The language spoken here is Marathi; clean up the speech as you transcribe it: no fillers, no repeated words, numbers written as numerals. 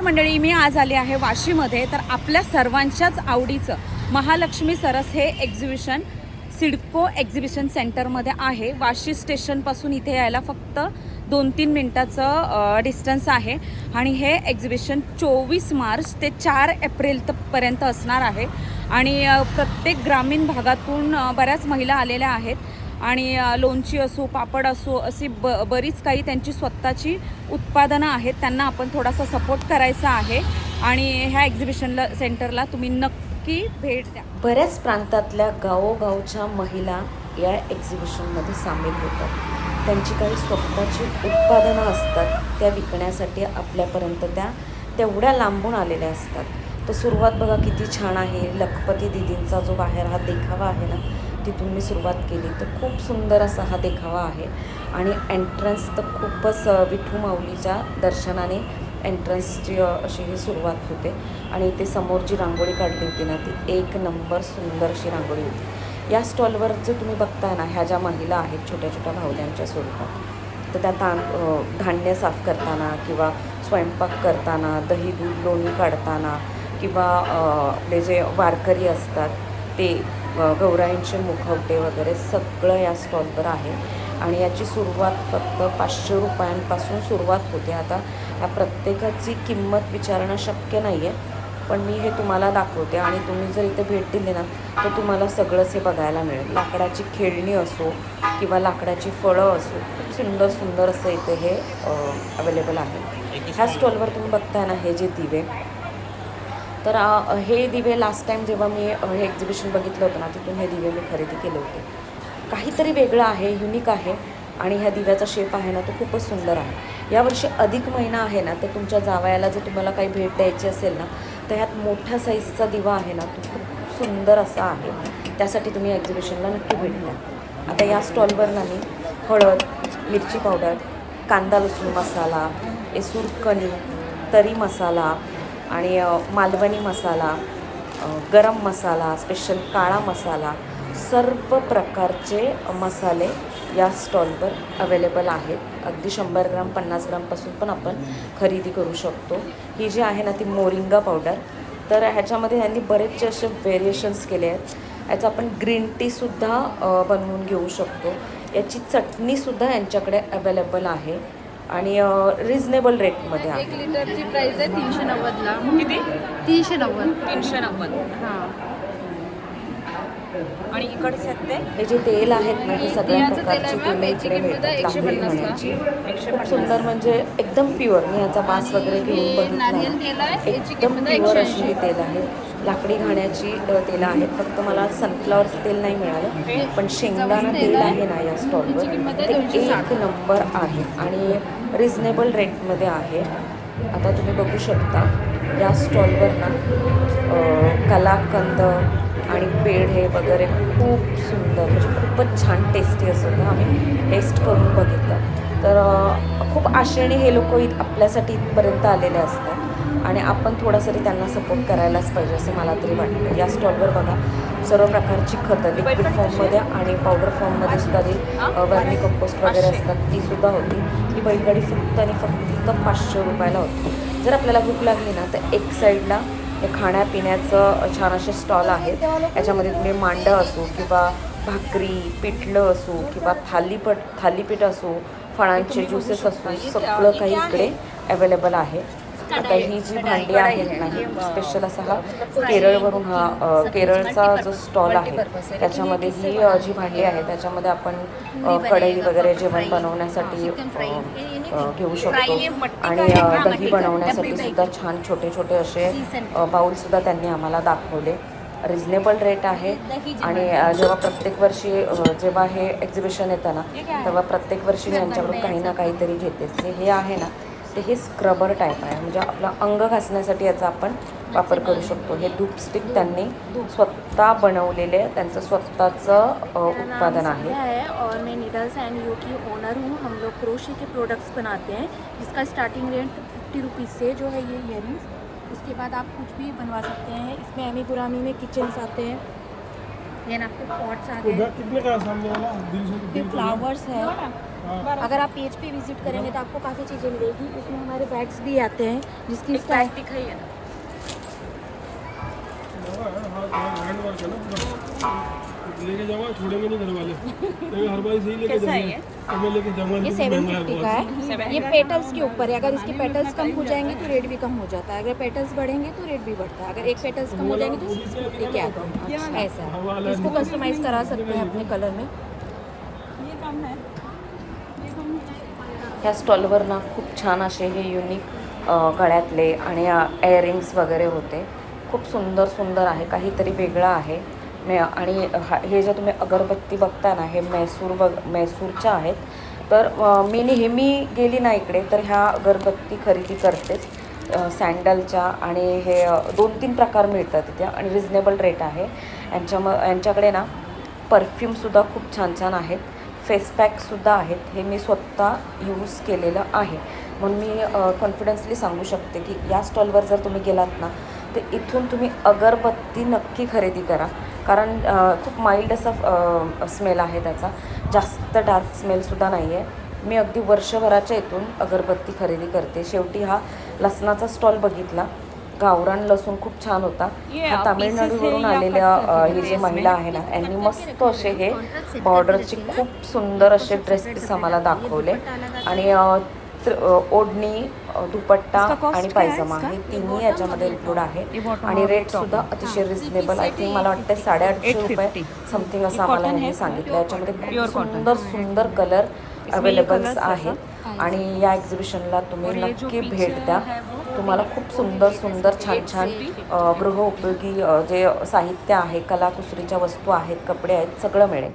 मंडळी, मी आज आली आहे वाशीमध्ये. तर आपल्या सर्वांच्याच आवडीचं महालक्ष्मी सरस हे एक्झिबिशन सिडको एक्झिबिशन सेंटरमध्ये आहे. वाशी स्टेशनपासून इथे यायला फक्त 2-3 मिनटाचं डिस्टन्स आहे. आणि हे एक्झिबिशन 24 मार्च ते 4 एप्रिलपर्यंत असणार आहे. आणि प्रत्येक ग्रामीण भागातून बऱ्याच महिला आलेल्या आहेत. आणि लोणची असो, पापड असो, अशी बरीच काही त्यांची स्वतःची उत्पादनं आहेत. त्यांना आपण थोडासा सपोर्ट करायचा आहे. आणि ह्या एक्झिबिशनला सेंटरला तुम्ही नक्की भेट द्या. बऱ्याच प्रांतातल्या गावोगावच्या महिला या एक्झिबिशनमध्ये सामील होतात. त्यांची काही स्वतःची उत्पादनं असतात, त्या विकण्यासाठी आपल्यापर्यंत त्या तेवढ्या लांबून आलेल्या असतात. तर सुरुवात बघा किती छान आहे. लखपती दीदींचा जो बाहेर हा देखावा आहे ना, तिथून मी सुरुवात केली. तर खूप सुंदर असा हा देखावा आहे. आणि एंट्रन्स तर खूपच विठू माऊलीच्या दर्शनाने एंट्रन्सची अशी ही सुरुवात होते. आणि इथे समोर जी रांगोळी काढली होती ना, ती एक नंबर सुंदर अशी रांगोळी होती. या स्टॉलवर जे तुम्ही बघताय ना, ह्या ज्या महिला आहेत छोट्या छोट्या भावल्यांच्या स्वरूपात, तर त्या धान्य साफ करताना किंवा स्वयंपाक करताना, दही दूध लोणी काढताना, किंवा आपले जे वारकरी असतात ते गौराईंचे मुखवटे वगैरे सगळं या स्टॉलवर आहे. आणि याची सुरुवात फक्त 500 रुपयांपासून सुरुवात होते. आता ह्या प्रत्येकाची किंमत विचारणं शक्य नाही आहे, पण मी हे तुम्हाला दाखवते. आणि तुम्ही जर इथे भेट दिली ना, तर तुम्हाला सगळंच हे बघायला मिळेल. लाकडाची खेळणी असो किंवा लाकडाची फळं असो, खूप सुंदर सुंदर असं इथे हे अवेलेबल आहे. ह्या स्टॉलवर तुम्ही बघताय ना, हे जे दिवे, तर हे दिवे लास्ट टाईम जेव्हा मी हे एक्झिबिशन बघितलं होतं ना, तिथून हे दिवे मी खरेदी केले होते. काहीतरी वेगळं आहे, युनिक आहे. आणि ह्या दिव्याचा शेप आहे ना, तो खूपच सुंदर आहे. यावर्षी अधिक महिना आहे ना, तर तुमच्या जावयाला जर तुम्हाला काही भेट द्यायची असेल ना, तर ह्यात मोठ्या साईजचा दिवा आहे ना, तो खूप सुंदर असा आहे. त्यासाठी तुम्ही एक्झिबिशनला नक्की भेट द्या. आता या स्टॉलवर ना मी हळद, मिरची पावडर, कांदा लसूण मसाला, एसूर कणी, तरी मसाला आणि मालवणी मसाला, गरम मसाला, स्पेशल काळा मसाला, सर्व प्रकारचे मसाले या स्टॉलवर अवेलेबल आहेत. अगदी 100 ग्राम 50 ग्रामपासून पण आपण खरेदी करू शकतो. ही जी आहे ना, ती मोरिंगा पावडर. तर ह्याच्यामध्ये यांनी बरेचसे असे व्हेरिएशन्स केले आहेत. याचं आपण ग्रीन टीसुद्धा बनवून घेऊ शकतो. याची चटणीसुद्धा यांच्याकडे अवेलेबल आहे. आणि रिजनेबल रेटमध्ये आहे. 1 लिटरची प्राईस आहे 390ला. किती? 390. हां. आणि इकडचे ते हे जे तेल आहेत ना, हे सगळ्या प्रकारची तेलं इकडे मिळतात. लाकडी घाण्याची खूप सुंदर, म्हणजे एकदम प्युअर. मी याचा वास वगैरे घेऊन बघितला, एकदम प्युअर अशी ही तेल आहेत. लाकडी घाण्याची तेलं आहेत. फक्त मला सनफ्लॉवरचं तेल नाही मिळालं, पण शेंगदाणा तेल आहे ना या स्टॉलवर, ते 1 नंबर आहे आणि रिजनेबल रेटमध्ये आहे. आता तुम्ही बघू शकता या स्टॉलवर ना कलाकंद आणि पेढे वगैरे खूप सुंदर, म्हणजे खूपच छान टेस्टी असं होतं. आम्ही टेस्ट करून बघितलं. तर खूप आशेने हे लोक आपल्यासाठी इथपर्यंत आलेले असतात. आणि आपण थोडंसं तरी त्यांना सपोर्ट करायलाच पाहिजे असं मला तरी वाटतं. या स्टॉलवर बघा सर्व प्रकारची खतं, लिक्विड फॉर्ममध्ये आणि पावडर फॉर्ममध्ये सुद्धा ती वर्मी कंपोस्ट वगैरे असतात, तीसुद्धा होती. ही बैलगाडी फक्त आणि फक्त 500 रुपयाला होती. जर आपल्याला भूक लागली ना, तर एक साईडला हे खाण्यापिण्याचं छान असे स्टॉल आहेत. याच्यामध्ये तुम्ही मांडं असो किंवा भाकरी, पिठलं असो किंवा थालीपीठ असो, फळांचे ज्युसेस असो, सगळं काही इकडे अवेलेबल आहे. आता ही जी भांडी आहेत ना, ही स्पेशल असा हा केरळवरून केरळचा जो स्टॉल आहे, त्याच्यामध्ये ही जी भांडी आहे त्याच्यामध्ये आपण कढई वगैरे जेवण बनवण्यासाठी घेऊ शकतो. आणि दही बनवण्यासाठी सुद्धा छान छोटे छोटे असे बाऊलसुद्धा त्यांनी आम्हाला दाखवले. रिजनेबल रेट आहे. आणि जेव्हा प्रत्येक वर्षी जेव्हा हे एक्झिबिशन येतं ना, तेव्हा प्रत्येक वर्षी मी यांच्याकडून काही ना काहीतरी घेतेच. हे आहे ना, ते हे स्क्रबर टाईप आहे, म्हणजे आपलं अंग घासण्यासाठी याचा आपण वापर करू शकतो. हे धूप स्टिक त्यांनी स्वतः बनवलेले, त्यांचं स्वतःचं उत्पादन आहे. और मैं नीडल्स एंड यू की ओनर हूँ. हम लोग क्रोशे के प्रोडक्ट्स बनाते हैं, जिसका स्टार्टिंग रेट 50 रुपीज़ से जो है ये इयरिंग्स. उसके बाद आप कुछ भी बनवा सकते हैं. इसमें एमी गुरामी में किचन्स आते हैं, देन आपके पॉट्स आते हैं, कितने का सामने वाला? ये फ्लावर्स है, अगर आप पेज पे विजिट करेंगे तो आपको काफ़ी चीज़ें मिलेगी। इसमें हमारे बैग्स भी आते हैं जिसकी एक बैग दिखाइए ना। हैंड वर्क है ना पूरा, लेके जाऊंगा छोड़ेंगे नहीं घर वाले, लेकिन हर बार सही लेके कैसा है जाएंगे ये? तो मैं लेके जाऊंगा। ये लेकिन महंगा 750 का बहुत। है। ये पेटल्स के ऊपर है, अगर इसके पेटल्स कम हो जाएंगे तो रेट भी कम हो जाता है, अगर पेटल्स बढ़ेंगे तो रेट भी बढ़ता है। अगर एक पेटल्स कम हो जाएंगे तो 650 के आते हैं, ऐसा है। इसको कस्टमाइज़ करा सकते हैं अपने कलर में। ये कम है, ये कम है। ह्या स्टॉलवर ना खूप छान असे हे युनिक गळ्यातले आणि एअरिंग्स वगैरे होते. खूप सुंदर सुंदर आहे, काहीतरी वेगळं आहे. आणि हे जे तुम्ही अगरबत्ती बघता ना, हे मैसूरच्या आहेत. तर मी नेहमी गेली ना इकडे तर ह्या अगरबत्ती खरेदी करतेच सँडलच्या. आणि हे 2-3 प्रकार मिळतात तिथे आणि रिजनेबल रेट आहे. यांच्याकडे ना परफ्यूमसुद्धा खूप छान छान आहेत, फेस पॅकसुद्धा आहेत. हे मी स्वतः यूज केलेलं आहे म्हणून मी कॉन्फिडन्सली सांगू शकते की या स्टॉलवर जर तुम्ही गेलात ना तर इथून तुम्ही अगरबत्ती नक्की खरेदी करा. कारण खूप माइल्ड असा स्मेल आहे त्याचा, जास्त डार्क स्मेलसुद्धा नाही आहे. मी अगदी वर्षभराच्या इथून अगरबत्ती खरेदी करते. शेवटी हा लसणाचा स्टॉल बघितला, गावरान लसूण खूप छान होता. हा तामिळनाडूवरून आलेल्या ही जी महिला आहे ना, यांनी मस्त असे हे बॉर्डरचे खूप सुंदर असे ड्रेस पीस आम्हाला दाखवले. आणि ओढणी, दुपट्टा आणि पायजमा हे तिन्ही याच्यामध्ये इन्क्लूड आहे. आणि रेटसुद्धा अतिशय रिजनेबल. आय थिंक मला वाटतं 850 रुपये समथिंग असं आम्हाला यांनी सांगितलं. याच्यामध्ये खूप सुंदर सुंदर कलर अवेलेबल्स आहेत. आणि या एक्झिबिशनला तुम्ही नक्की भेट द्या. तुम्हाला खूप सुंदर सुंदर छान छान गृहोपयोगी जे साहित्य आहे, कलाकुसरीच्या वस्तू आहेत, कपडे आहेत, सगळं मिळेल.